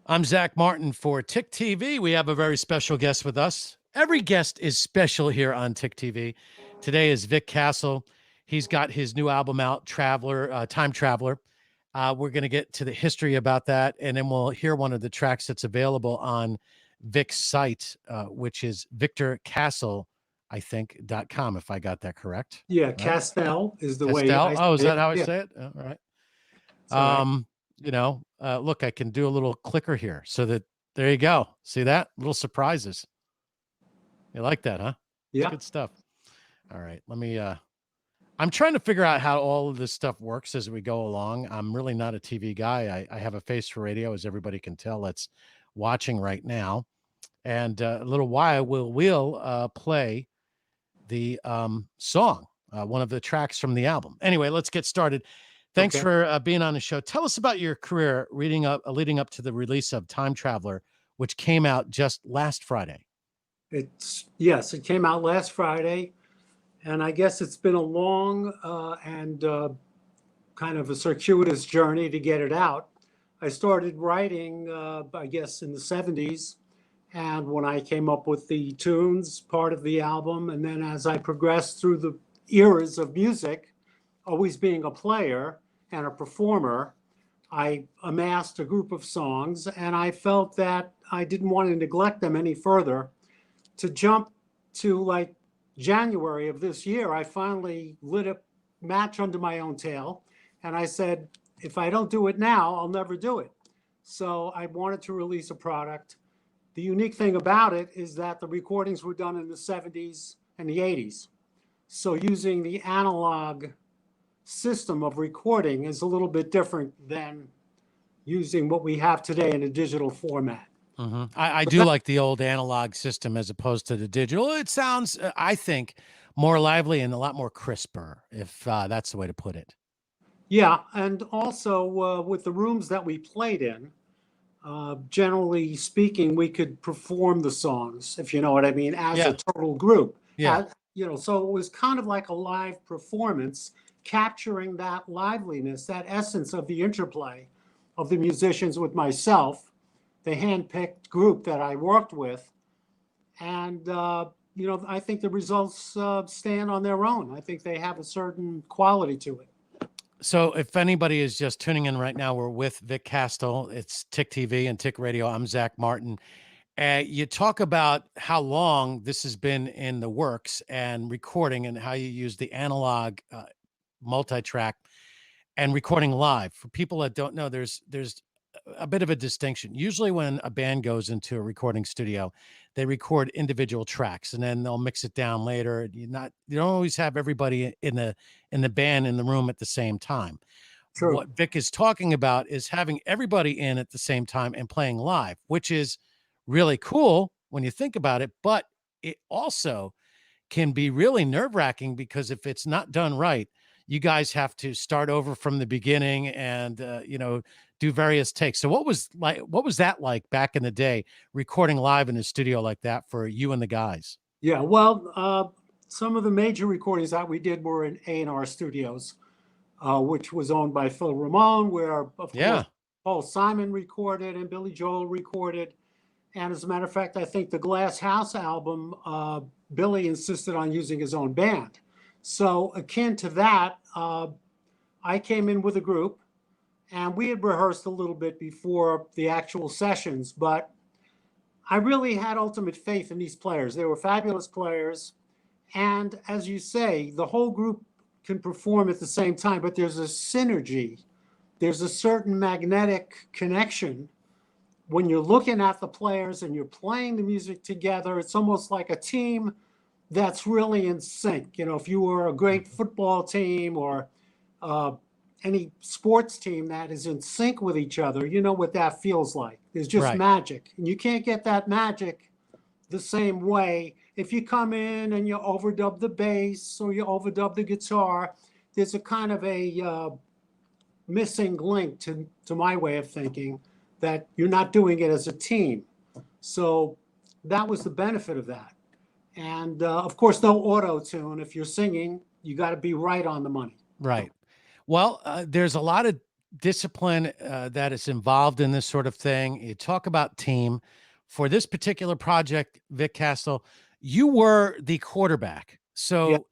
I'm Zach Martin for TIC TV. We have a very special guest with us. Every guest is special here on TIC TV. Today is Vic Kastel. He's got his new album out, Traveler, Time Traveler. We're going to get to the history about that, and then we'll hear one of the tracks that's available on Vic's site, which is Victor Kastel, I think, .com, if I got that correct. Yeah, Right? Kastel is the way Kastel. I Oh, is say that it. how I Yeah, say it? All right. it's all right. Look, I can do a little clicker here so that there you go. See that? Little surprises. You like that, huh? It's Yeah. good stuff. All right. I'm trying to figure out how all of this stuff works as we go along. I'm really not a TV guy. I have a face for radio, as everybody can tell that's watching right now. And a little while we'll play the song, one of the tracks from the album. Anyway, let's get started. Thanks Okay. for being on the show. Tell us about your career leading up to the release of Time Traveler, which came out just last Friday. Yes, it came out last Friday, and I guess it's been a long and kind of a circuitous journey to get it out. I started writing, I guess, in the 70s, and when I came up with the tunes, part of the album, and then as I progressed through the eras of music, always being a player and a performer, I amassed a group of songs, and I felt that I didn't want to neglect them any further. To jump to like January of this year, I finally lit a match under my own tail, and I said, if I don't do it now, I'll never do it. So I wanted to release a product. The unique thing about it is that the recordings were done in the 70s and the 80s. So using the analog system of recording is a little bit different than using what we have today in a digital format. Mm-hmm. I do like the old analog system as opposed to the digital. It sounds, I think, more lively and a lot more crisper, if that's the way to put it. Yeah, and also with the rooms that we played in, generally speaking, we could perform the songs, if you know what I mean, as Yeah. a total group. Yeah. So it was kind of like a live performance, capturing that liveliness, that essence of the interplay of the musicians with myself, the hand-picked group that I worked with. And, I think the results stand on their own. I think they have a certain quality to it. So if anybody is just tuning in right now, we're with Vic Kastel. It's TIC TV and TIC Radio. I'm Zach Martin. You talk about how long this has been in the works and recording and how you use the analog multi-track and recording live. For people that don't know, there's a bit of a distinction. Usually when a band goes into a recording studio, they record individual tracks and then they'll mix it down later. You don't always have everybody in the band in the room at the same time. True. What Vic is talking about is having everybody in at the same time and playing live, which is really cool when you think about it, but it also can be really nerve-wracking because if it's not done right, you guys have to start over from the beginning and do various takes. So what was that like back in the day, recording live in a studio like that for you and the guys? Yeah, well, some of the major recordings that we did were in A&R Studios, which was owned by Phil Ramone, where, of course, Paul Simon recorded and Billy Joel recorded. And as a matter of fact, I think the Glass House album, Billy insisted on using his own band. So akin to that, I came in with a group, and we had rehearsed a little bit before the actual sessions, but I really had ultimate faith in these players. They were fabulous players. And as you say, the whole group can perform at the same time, but there's a synergy. There's a certain magnetic connection. When you're looking at the players and you're playing the music together, it's almost like a team that's really in sync. If you were a great football team or any sports team that is in sync with each other, you know what that feels like. There's just magic. And you can't get that magic the same way if you come in and you overdub the bass or you overdub the guitar. There's a kind of a missing link to my way of thinking, that you're not doing it as a team. So that was the benefit of that. And of course, no auto-tune. If you're singing, you got to be right on the money. Right. Well, there's a lot of discipline that is involved in this sort of thing. You talk about team. For this particular project, Vic Kastel, you were the quarterback. Yeah, So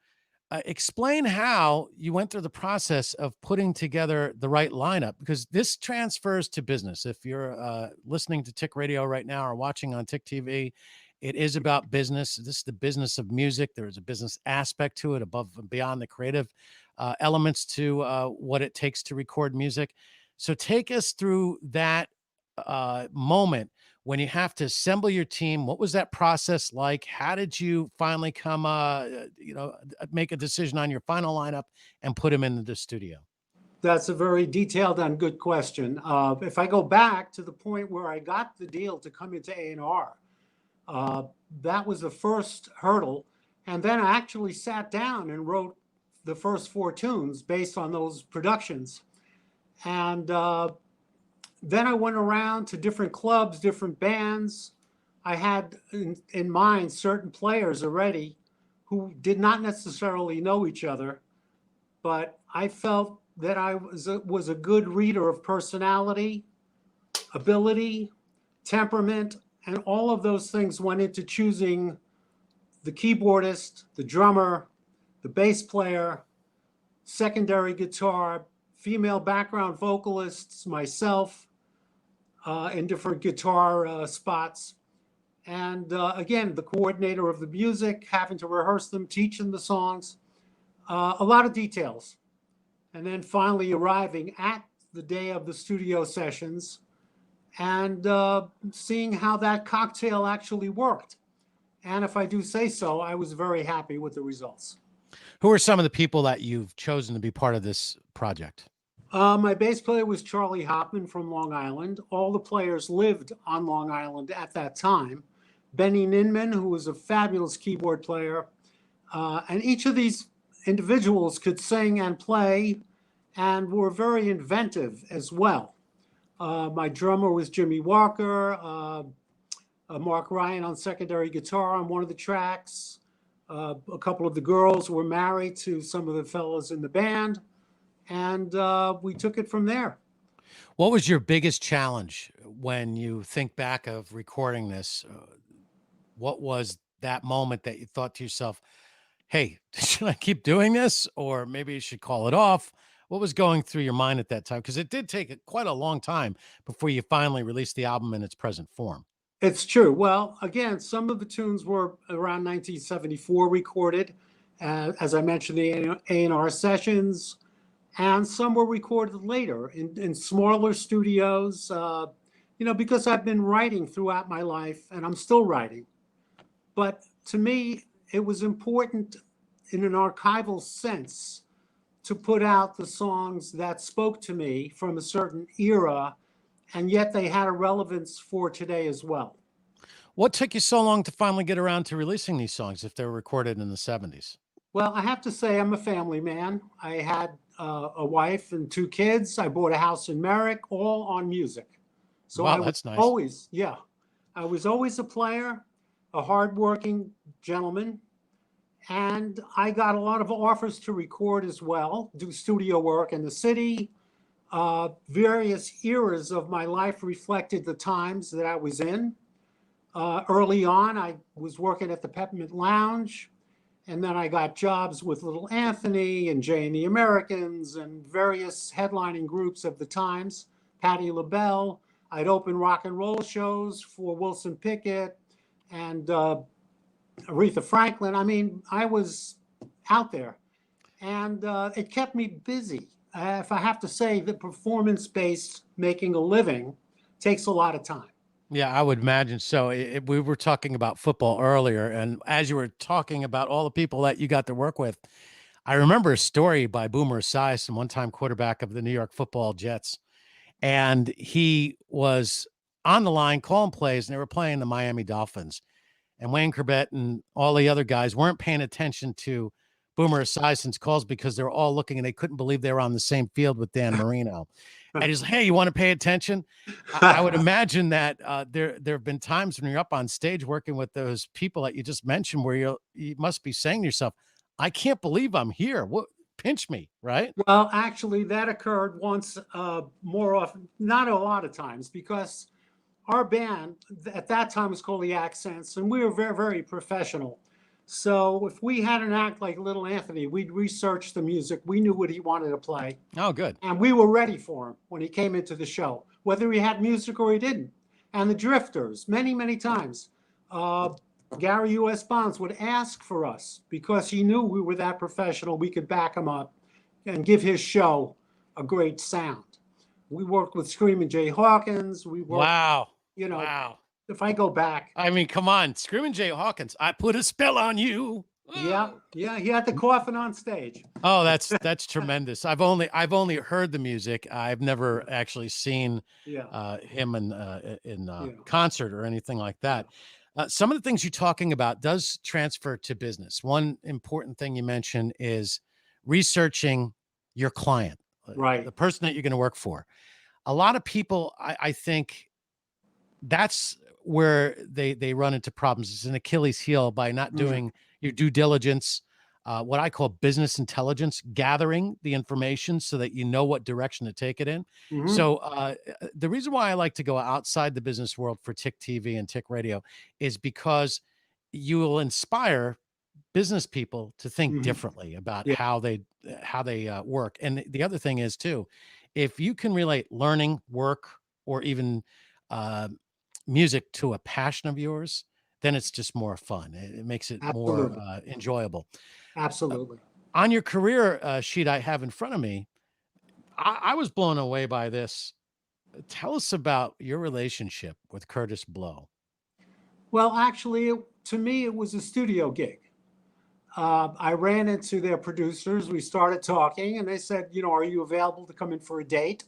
explain how you went through the process of putting together the right lineup, because this transfers to business. If you're listening to TIC Radio right now or watching on TIC TV, it is about business. This is the business of music. There is a business aspect to it above and beyond the creative elements to what it takes to record music. So take us through that moment when you have to assemble your team. What was that process like? How did you finally come, make a decision on your final lineup and put them in the studio? that's a very detailed and good question. If I go back to the point where I got the deal to come into A&R, uh, that was the first hurdle. And then I actually sat down and wrote the first four tunes based on those productions. And then I went around to different clubs, different bands. I had in mind certain players already who did not necessarily know each other, but I felt that I was a good reader of personality, ability, temperament, and all of those things went into choosing the keyboardist, the drummer, the bass player, secondary guitar, female background vocalists, myself, in different guitar spots. And again, the coordinator of the music, having to rehearse them, teach them the songs, a lot of details. And then finally arriving at the day of the studio sessions and seeing how that cocktail actually worked. And if I do say so, I was very happy with the results. Who are some of the people that you've chosen to be part of this project? My bass player was Charlie Hopman from Long Island. All the players lived on Long Island at that time. Benny Ninman, who was a fabulous keyboard player. And each of these individuals could sing and play and were very inventive as well. My drummer was Jimmy Walker, Mark Ryan on secondary guitar on one of the tracks. A couple of the girls were married to some of the fellows in the band, and we took it from there. What was your biggest challenge when you think back of recording this? What was that moment that you thought to yourself, hey, should I keep doing this? Or maybe you should call it off? What was going through your mind at that time? Because it did take quite a long time before you finally released the album in its present form. It's true. Well, again, some of the tunes were around 1974 recorded, as I mentioned, the A&R sessions, and some were recorded later in smaller studios, because I've been writing throughout my life and I'm still writing. But to me, it was important in an archival sense to put out the songs that spoke to me from a certain era, and yet they had a relevance for today as well. What took you so long to finally get around to releasing these songs if they were recorded in the 70s? Well, I have to say I'm a family man. I had a wife and two kids. I bought a house in Merrick, all on music. So Wow, I was that's nice. always, yeah, I was always a player, a hardworking gentleman. And I got a lot of offers to record as well, do studio work in the city. Various eras of my life reflected the times that I was in. Early on, I was working at the Peppermint Lounge, and then I got jobs with Little Anthony and Jay and the Americans and various headlining groups of the times, Patti LaBelle. I'd open rock and roll shows for Wilson Pickett and Aretha Franklin. I mean, I was out there, and it kept me busy. If I have to say, the performance-based making a living takes a lot of time. Yeah, I would imagine so. We were talking about football earlier, and as you were talking about all the people that you got to work with, I remember a story by Boomer Esiason, one-time quarterback of the New York Football Jets, and he was on the line calling plays, and they were playing the Miami Dolphins, and Wayne Corbett and all the other guys weren't paying attention to Boomer Esiason's calls because they were all looking and they couldn't believe they were on the same field with Dan Marino. And he's like, hey, you want to pay attention? I would imagine that there have been times when you're up on stage working with those people that you just mentioned where you must be saying to yourself, I can't believe I'm here. What pinch me, right? Well, actually, that occurred once, more often, not a lot of times, because our band at that time was called the Accents, and we were very, very professional. So if we had an act like Little Anthony, we'd research the music. We knew what he wanted to play, Oh, good. and we were ready for him when he came into the show, whether he had music or he didn't. And the Drifters, many, many times, uh, Gary U.S. Bonds would ask for us because he knew we were that professional. We could back him up and give his show a great sound. We worked with Screaming Jay Hawkins. We worked, Wow. you know, Wow. if I go back, I mean, come on, Screaming Jay Hawkins. I put a spell on you. yeah, yeah, he had the coffin on stage. Oh, that's tremendous. I've only heard the music. I've never actually seen Yeah, him in yeah, concert or anything like yeah, that. Some of the things you're talking about does transfer to business. One important thing you mentioned is researching your client, right. the person that you're going to work for. A lot of people, I think, that's where they run into problems. It's an Achilles heel by not Mhm, doing your due diligence, what I call business intelligence, gathering the information so that you know what direction to take it in. mhm, So the reason why I like to go outside the business world for TIC TV and TIC Radio is because you will inspire business people to think mhm. differently about Yeah, how they work. And the other thing is too, if you can relate learning, work, or even uh, music to a passion of yours, then it's just more fun. It makes it more absolutely, enjoyable. Uh, absolutely. on your career sheet I have in front of me, I was blown away by this. Tell us about your relationship with Curtis Blow. Well, actually, to me, it was a studio gig. I ran into their producers. We started talking, and they said, are you available to come in for a date?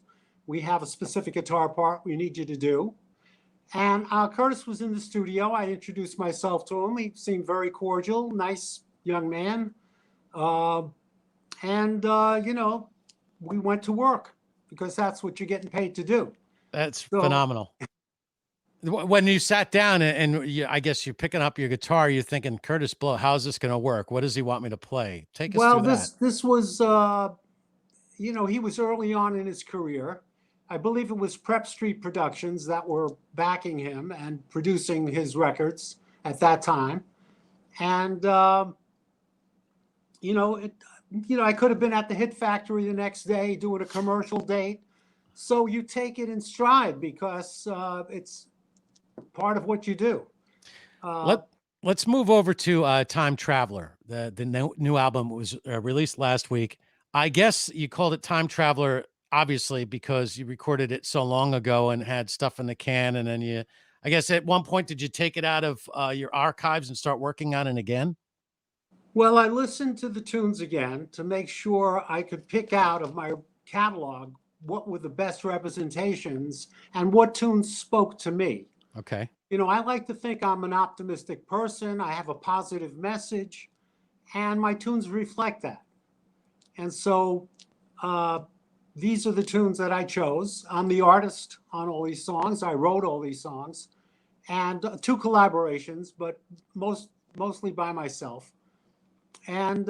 We have a specific guitar part we need you to do. And Curtis was in the studio. I introduced myself to him. He seemed very cordial, nice young man. Uh, and, we went to work because that's what you're getting paid to do. That's So, phenomenal. When you sat down and I guess you're picking up your guitar, you're thinking, Curtis Blow, how's this going to work? What does he want me to play? Take us well, through this that. this was, he was early on in his career. I believe it was Prep Street Productions that were backing him and producing his records at that time. And it, I could have been at the Hit Factory the next day doing a commercial date. So you take it in stride because it's part of what you do. Uh, Let let's move over to Time Traveler. The new album was released last week. I guess you called it Time Traveler obviously because you recorded it so long ago and had stuff in the can, and then I guess at one point, did you take it out of your archives and start working on it again? well, I listened to the tunes again to make sure I could pick out of my catalog what were the best representations and what tunes spoke to me. Okay. I like to think I'm an optimistic person. I have a positive message, and my tunes reflect that. And so uh, these are the tunes that I chose. I'm the artist on all these songs. I wrote all these songs, and two collaborations, but mostly by myself. And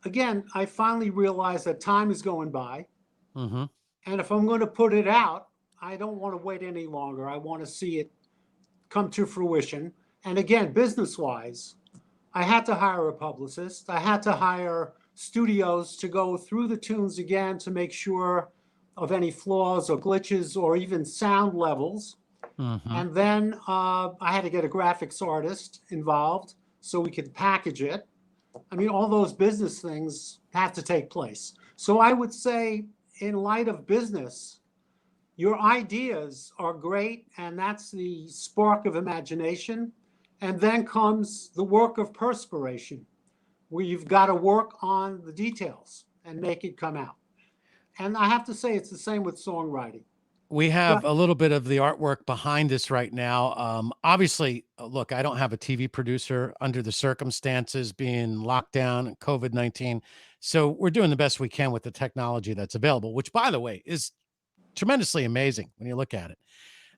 again, I finally realized that time is going by, Mm-hmm. and if I'm going to put it out, I don't want to wait any longer. I want to see it come to fruition. And again, business wise, I had to hire a publicist. I had to hire studios to go through the tunes again to make sure of any flaws or glitches or even sound levels. Mm-hmm. And then I had to get a graphics artist involved so we could package it. I mean, all those business things have to take place. So I would say, in light of business, your ideas are great, and that's the spark of imagination. And then comes the work of perspiration, where you've got to work on the details and make it come out. And I have to say, it's the same with songwriting. We have But a little bit of the artwork behind us right now. Obviously, look, I don't have a TV producer under the circumstances being locked down, COVID-19. So we're doing the best we can with the technology that's available, which, by the way, is tremendously amazing when you look at it.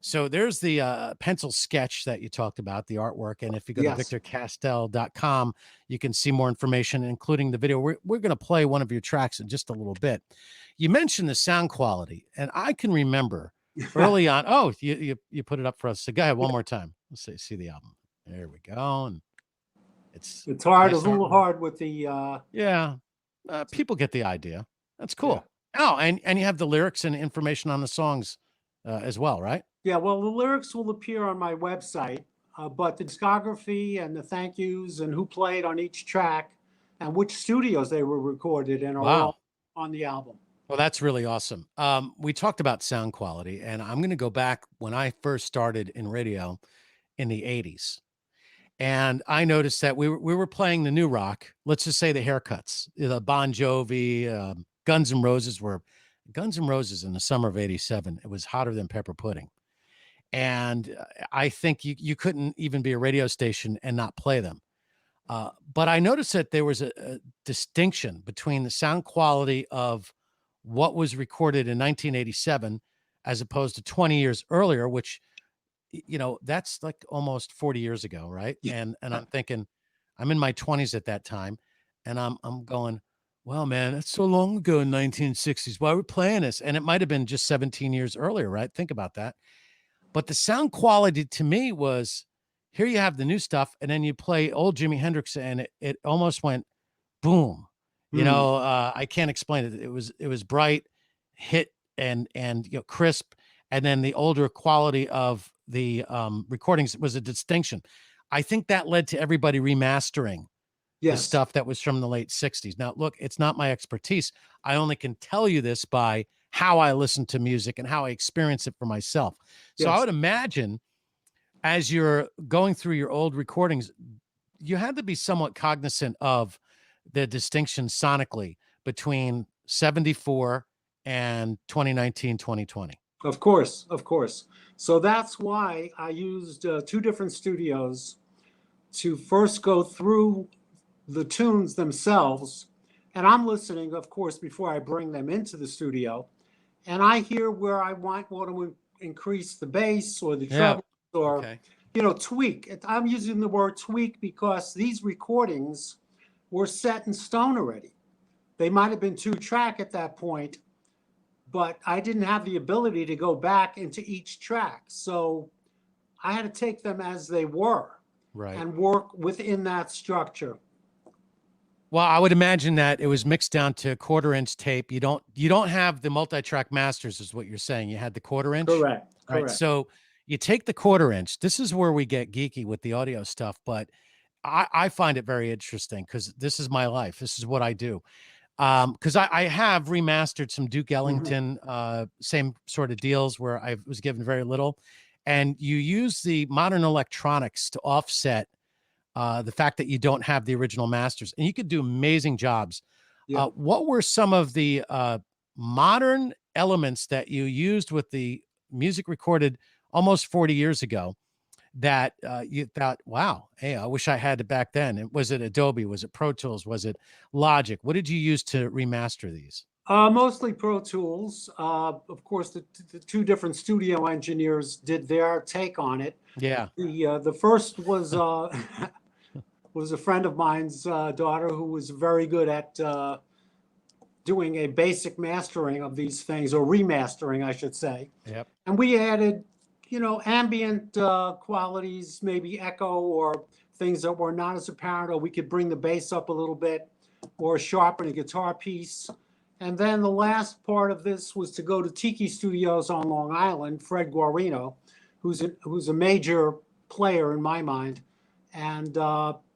So there's the pencil sketch that you talked about, the artwork. And if you go to Yes. victorkastel.com, you can see more information, including the video. We're going to play one of your tracks in just a little bit. You mentioned the sound quality, and I can remember early on. Oh, you put it up for us. So go ahead one more time. Let's see the album. There we go. And it's hard. nice It's a little artwork. hard with the Yeah. People get the idea. That's yeah. cool. Oh, and you have the lyrics and information on the songs as well, right? Yeah, well, the lyrics will appear on my website, but the discography and the thank yous and who played on each track and which studios they were recorded in are Wow. all on the album. Well, that's really awesome. We talked about sound quality, and I'm going to go back when I first started in radio in the 80s. And I noticed that we were playing the new rock. Let's just say the Haircuts, the Bon Jovi, Guns N' Roses were Guns N' Roses in the summer of '87. It was hotter than pepper pudding. And I think you couldn't even be a radio station and not play them. But I noticed that there was a distinction between the sound quality of what was recorded in 1987 as opposed to 20 years earlier, which that's like almost 40 years ago, right? Yeah. And I'm thinking, I'm in my 20s at that time, and I'm going, well, man, that's so long ago in 1960s. Why are we playing this? And it might have been just 17 years earlier, right? Think about that. But the sound quality to me was, here you have the new stuff, and then you play old Jimi Hendrix, and it almost went boom. Hmm. I can't explain it. It was bright, hit, and crisp, and then the older quality of the recordings was a distinction. I think that led to everybody remastering the Yes. stuff that was from the late 60s. Now, look, it's not my expertise. I only can tell you this by how I listen to music and how I experience it for myself. So I Yes. would imagine as you're going through your old recordings, you had to be somewhat cognizant of the distinction sonically between 74 and 2019, 2020. Of course. Of course. So that's why I used two different studios to first go through the tunes themselves. And I'm listening, of course, before I bring them into the studio. And I hear where I want to increase the bass or the Yeah. treble or, Okay. tweak. I'm using the word tweak because these recordings were set in stone already. They might have been 2-track at that point, but I didn't have the ability to go back into each track. So I had to take them as they were Right. and work within that structure. Well, I would imagine that it was mixed down to 1/4-inch tape. You don't have the multi-track masters, is what you're saying. You had the 1/4-inch. Correct. All right. Correct. So you take the 1/4-inch. This is where we get geeky with the audio stuff, but I find it very interesting because this is my life. This is what I do. Because I have remastered some Duke Ellington, same sort of deals where I was given very little, and you use the modern electronics to offset the fact that you don't have the original masters, and you could do amazing jobs. Yeah. What were some of the modern elements that you used with the music recorded almost 40 years ago that you thought, wow, hey, I wish I had it back then? And was it Adobe? Was it Pro Tools? Was it Logic? What did you use to remaster these? Mostly Pro Tools. Of course, the two different studio engineers did their take on it. Yeah. The first was was a friend of mine's daughter who was very good at doing a basic mastering of these things, or remastering, I should say. Yep. And we added, ambient qualities, maybe echo or things that were not as apparent, or we could bring the bass up a little bit or sharpen a guitar piece. And then the last part of this was to go to Tiki Studios on Long Island, Fred Guarino, who's a major player in my mind. And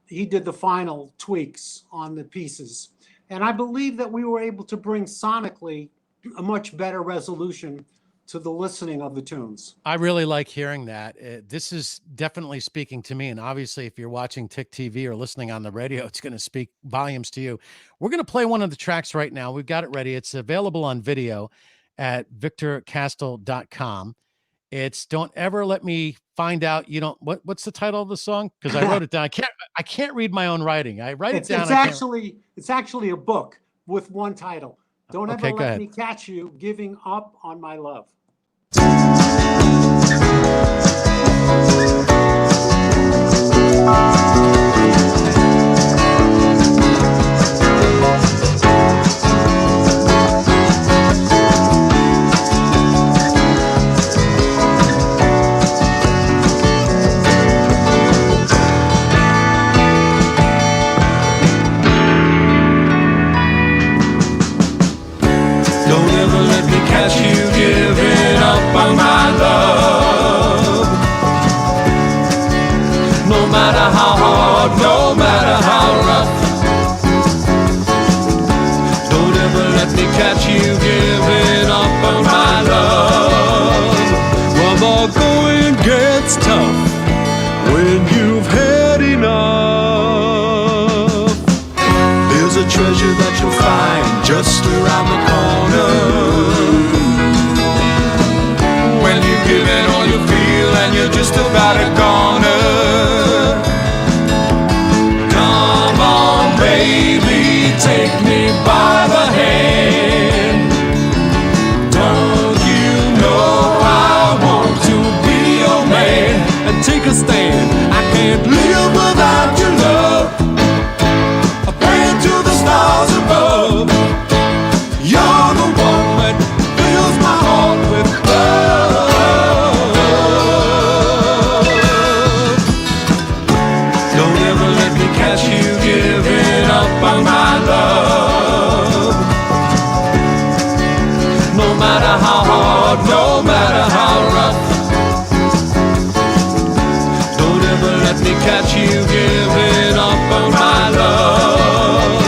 he did the final tweaks on the pieces. And I believe that we were able to bring sonically a much better resolution to the listening of the tunes. I really like hearing that. This is definitely speaking to me. And obviously, if you're watching TIC TV or listening on the radio, it's going to speak volumes to you. We're going to play one of the tracks right now. We've got it ready. It's available on video at victorkastel.com. It's Don't Ever Let Me Find Out You Don't. What's the title of the song? Because I wrote it down. I can't read my own writing. I write it down. It's actually a book with one title. Don't Okay, ever go let ahead. me catch you giving up on my love. gets tough, when you've had enough, there's a treasure that you'll find just around the corner. When you give it all you feel and you're just about a goner. Come on, baby, take me by the hand. Don't you know I want to be your man? And take a stand. I can't live without your love. I pray to the stars above. You're the one that fills my heart with love. Don't ever let me catch you giving up on my love. No matter how hard, no matter how rough. Don't ever let me catch you giving up on my love.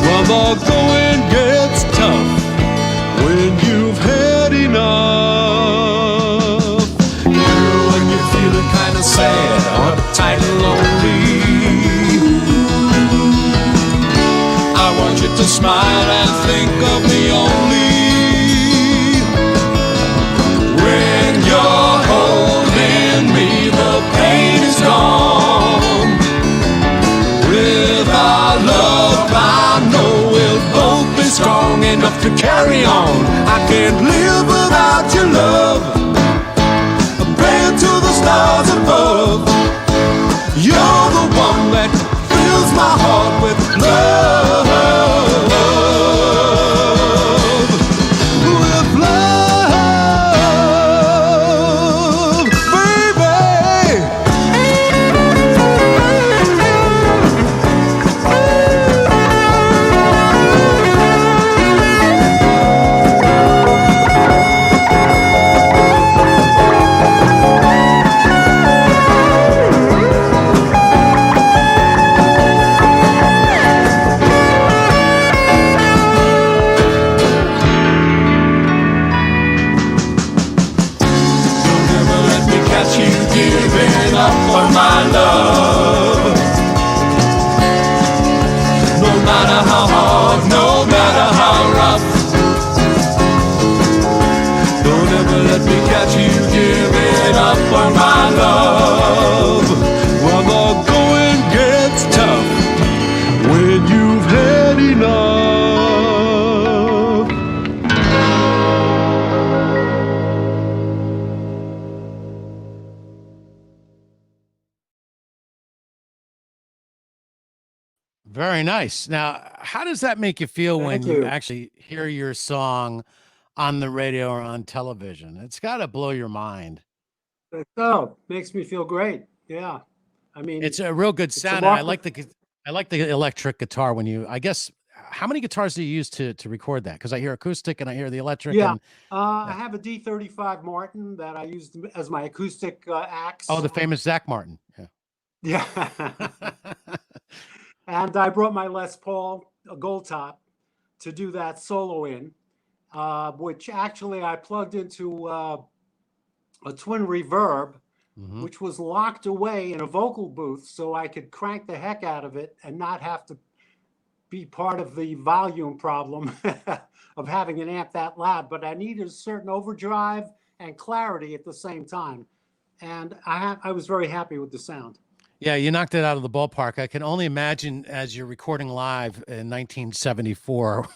Well, the going gets tough when you've had enough. When you're feeling kind of sad, uptight and lonely, I want you to smile and think of me only. When you're holding me, the pain is gone. With our love, I know we'll both be strong enough to carry on. I can't live without your love. I'm praying to the stars above. You're the one that fills my heart with love. With love, baby. Don't ever let me catch you giving up on my love. No matter how hard, no matter how rough. Don't ever let me catch you giving up on my love. Well, the going gets tough when you've had enough. Very nice. Now, how does that make you feel when Thank you you. actually hear your song on the radio or on television? It's got to blow your mind. Oh, makes me feel great. Yeah. I mean, It's a real good it's a sound, and I mark. like the electric guitar when you. I guess how many guitars do you use to record that? Because I hear acoustic and I hear the electric, Yeah. and I yeah. have a D35 Martin that I used as my acoustic Oh, axe. the famous Zach Martin. Yeah. Yeah. And I brought my Les Paul, a gold top, to do that solo in, which actually I plugged into a twin reverb, Mhm. which was locked away in a vocal booth so I could crank the heck out of it and not have to be part of the volume problem of having an amp that loud. But I needed a certain overdrive and clarity at the same time. And I was very happy with the sound. Yeah, you knocked it out of the ballpark. I can only imagine as you're recording live in 1974,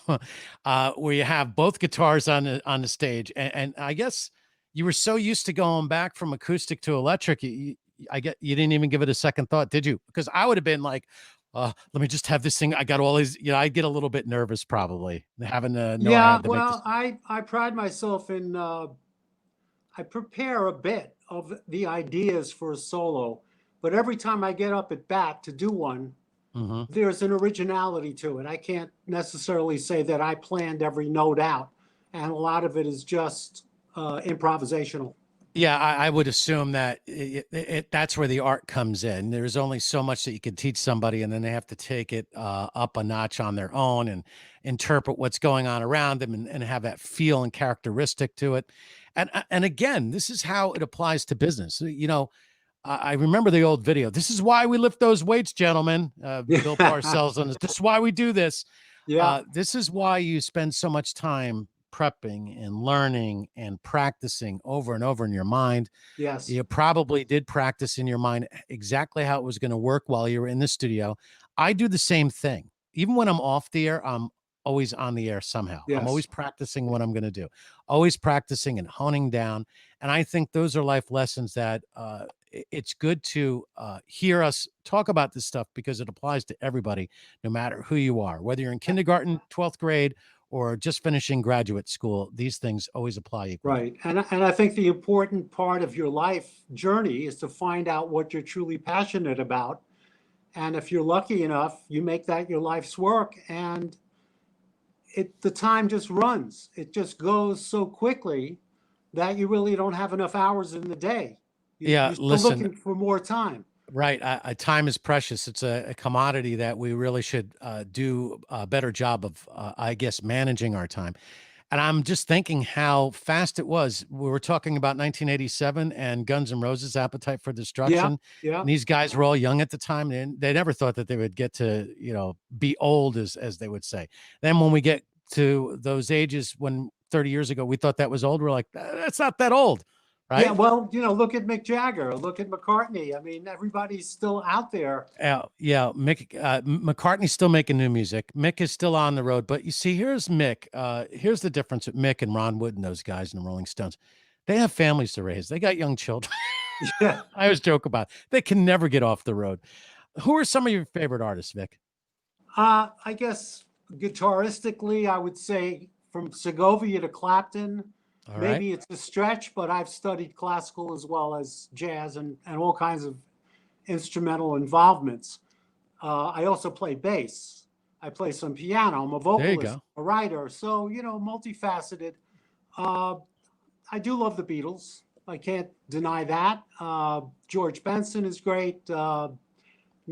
where you have both guitars on the stage, and I guess you were so used to going back from acoustic to electric, I get you didn't even give it a second thought, did you? Because I would have been like, let me just have this thing. I got all these, I get a little bit nervous probably having to know I Yeah, had to make this. well, I pride myself in I prepare a bit of the ideas for a solo, but every time I get up at bat to do one, Mhm. there's an originality to it. I can't necessarily say that I planned every note out, and a lot of it is just improvisational. Yeah, I would assume that that's where the art comes in. There's only so much that you can teach somebody, and then they have to take it up a notch on their own and interpret what's going on around them and have that feel and characteristic to it. And again, this is how it applies to business. I remember the old video. This is why we lift those weights, gentlemen. Bill Parcells on this. This is why we do this. Yeah. This is why you spend so much time prepping and learning and practicing over and over in your mind. Yes. You probably did practice in your mind exactly how it was going to work while you were in the studio. I do the same thing. Even when I'm off the air, I'm always on the air somehow. I'm always Yes. practicing what I'm going to do, always practicing and honing down. And I think those are life lessons that it's good to hear us talk about this stuff because it applies to everybody, no matter who you are, whether you're in kindergarten, 12th grade, or just finishing graduate school. These things always apply equally. Right. And I think the important part of your life journey is to find out what you're truly passionate about. And if you're lucky enough, you make that your life's work, and the time just runs. It just goes so quickly that you really don't have enough hours in the day. Yeah, You're still listen, looking for more time. right. Time is precious. It's a commodity that we really should do a better job of, I guess, managing our time. And I'm just thinking how fast it was. We were talking about 1987 and Guns N' Roses' Appetite for Yeah. Destruction. Yeah. And these guys were all young at the time, and they never thought that they would get to, be old, as they would say. Then when we get to those ages, when 30 years ago we thought that was old, we're like, that's not that old, Yeah. right? Well, look at Mick Jagger, look at McCartney. I mean, everybody's still out there. Yeah, McCartney's still making new music. Mick is still on the road, but you see, here's Mick. Here's the difference with Mick and Ron Wood and those guys in the Rolling Stones. They have families to raise. They got young children. Yeah. I always joke about it. They can never get off the road. Who are some of your favorite artists, Vic? I guess guitaristically, I would say from Segovia to Clapton. All right. Maybe it's a stretch, but I've studied classical as well as jazz and all kinds of instrumental involvements. I also play bass. I play some piano. I'm a vocalist, go. a writer. So, multifaceted. I do love the Beatles. I can't deny that. George Benson is great.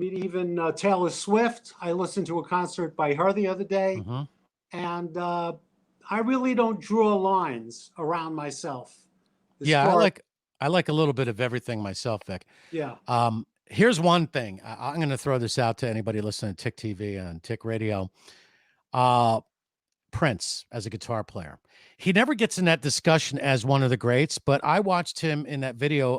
Even Taylor Swift. I listened to a concert by her the other day. Mhm. And I really don't draw lines around myself. as Yeah, far- I like a little bit of everything myself, Vic. Yeah. Here's one thing. I'm going to throw this out to anybody listening to TIC TV and TIC Radio. Prince as a guitar player. He never gets in that discussion as one of the greats, but I watched him in that video,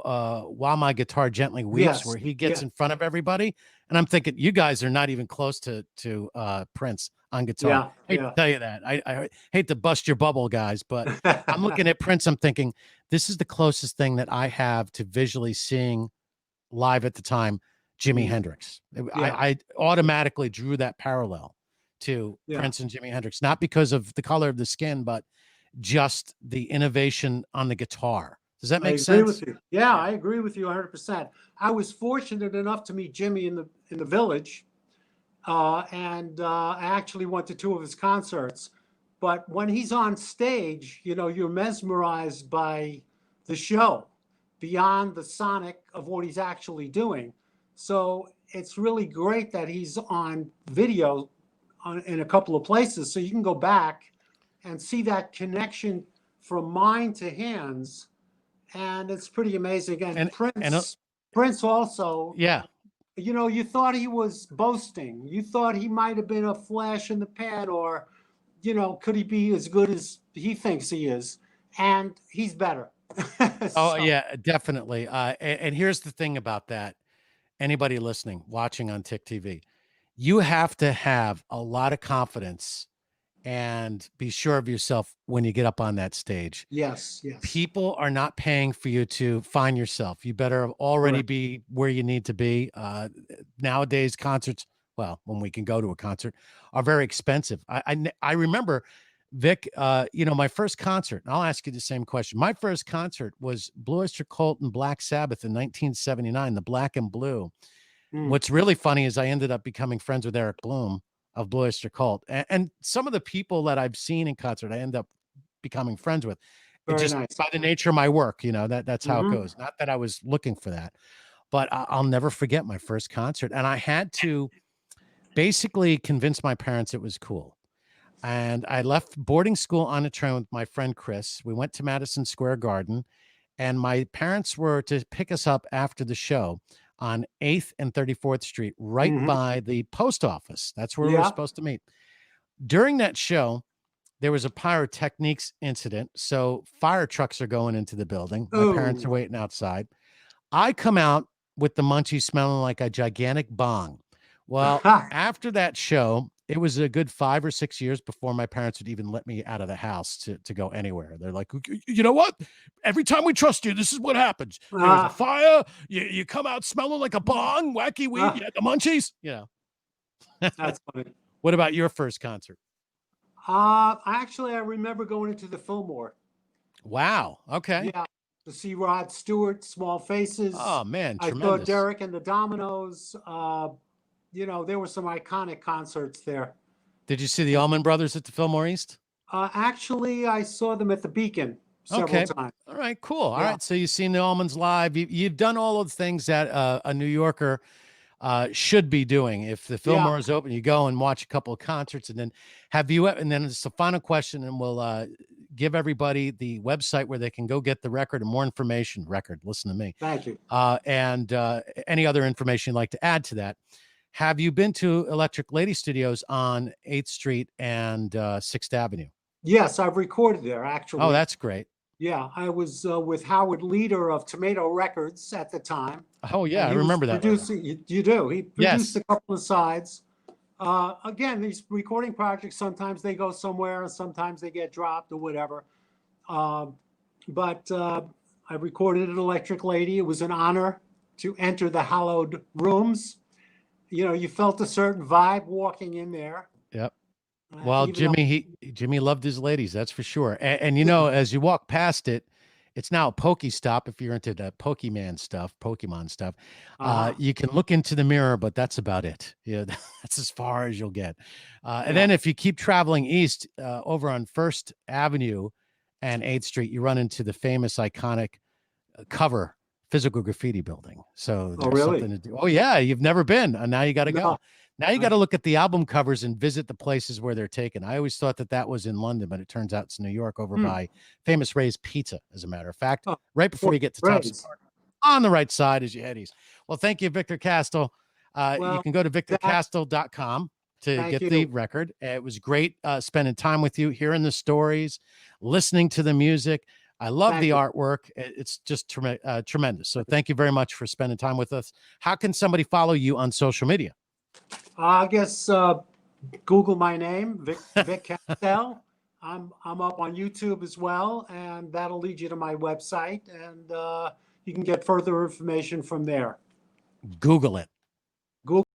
While My Guitar Gently Weeps, Yes. where he gets Yeah. in front of everybody. And I'm thinking, you guys are not even close to Prince on guitar. Yeah. Hate to tell you that. I hate to bust your bubble, guys, but I'm looking at Prince. I'm thinking, this is the closest thing that I have to visually seeing live at the time, Jimi Mhm. Hendrix. Yeah. I automatically drew that parallel to Yeah. Prince and Jimi Hendrix, not because of the color of the skin, but just the innovation on the guitar. Does that I make agree sense? with you. Yeah, I agree with you 100%. I was fortunate enough to meet Jimmy in the Village, and I actually went to 2 of his concerts. But when he's on stage, you're mesmerized by the show beyond the sonic of what he's actually doing. So it's really great that he's on video in a couple of places, so you can go back and see that connection from mind to hands, and it's pretty amazing. And Prince also, Yeah. you thought he was boasting. You thought he might have been a flash in the pan, or, could he be as good as he thinks he is? And he's better. Oh, So, yeah, definitely. And here's the thing about that. Anybody listening, watching on TIC TV, you have to have a lot of confidence and be sure of yourself when you get up on that stage. yes. People are not paying for you to find yourself. You better already Correct. be where you need to be. Nowadays, concerts, well, when we can go to a concert, are very expensive. I remember, Vic, my first concert, and I'll ask you the same question. My first concert was Blue Oyster Cult and Black Sabbath in 1979, the Black and Blue. Mm. What's really funny is I ended up becoming friends with Eric Bloom of Blue Oyster Cult. And some of the people that I've seen in concert, I end up becoming friends with. It Very just nice. by the nature of my work, that's how it Mhm. goes. Not that I was looking for that, but I'll never forget my first concert. And I had to basically convince my parents it was cool. And I left boarding school on a train with my friend Chris. We went to Madison Square Garden, and my parents were to pick us up after the show on 8th and 34th Street, right Mhm. by the post office. That's where we were Yeah. supposed to meet. During that show, there was a pyrotechnics incident. So fire trucks are going into the building. My parents are Oh. waiting outside. I come out with the munchies smelling like a gigantic bong. Well, after that show, it was a good 5 or 6 years before my parents would even let me out of the house to go anywhere. They're like, You know what? Every time we trust you, this is what happens. There's a fire. You come out smelling like a bong, wacky weed. You had the munchies. That's funny. What about your first concert? Actually, I remember going into the Fillmore. Wow. Okay. Yeah, to see Rod Stewart, Small Faces. Oh, man. I saw Tremendous. Derek and the Dominoes. There were some iconic concerts there. Did you see the Allman Brothers at the Fillmore East? Actually, I saw them at the Beacon several times. All right, cool. All Yeah. right. So you've seen the Allmans live. You've done all of the things that a New Yorker should be doing. If the Fillmore is open, you go and watch a couple of concerts, and then and then it's the final question, and we'll give everybody the website where they can go get the record and more information. Listen to me. Thank you. And any other information you'd like to add to that. Have you been to Electric Lady Studios on 8th Street and 6th Avenue? Yes, I've recorded there, actually. Oh, that's great. Yeah, I was with Howard Leader of Tomato Records at the time. Oh, yeah, I remember that. Producing, you do. He produced Yes. a couple of sides. Again, these recording projects, sometimes they go somewhere, sometimes they get dropped or whatever. But I recorded at Electric Lady. It was an honor to enter the hallowed rooms. You felt a certain vibe walking in there. Yep. Well, Jimmy loved his ladies, that's for sure. And as you walk past it, it's now a Pokestop if you're into the Pokemon stuff. You can look into the mirror, but that's about it. Yeah, that's as far as you'll get. And then if you keep traveling east, over on First Avenue and 8th Street, you run into the famous iconic cover physical graffiti building. So there's really? something to do. Oh yeah, you've never been, and now you got to go. Now you got to look at the album covers and visit the places where they're taken. I always thought that was in London, but it turns out it's New York, over by famous Ray's Pizza, as a matter of fact, right before you get to Thompson Park, on the right side as you head east. Well, thank you, Victor Kastel. You can go to victorkastel.com to get the record. It was great spending time with you, hearing the stories, listening to the music. I love the artwork. It's just tremendous. So thank you very much for spending time with us. How can somebody follow you on social media? I guess Google my name, Vic Kastel. I'm up on YouTube as well, and that'll lead you to my website, and you can get further information from there. Google it.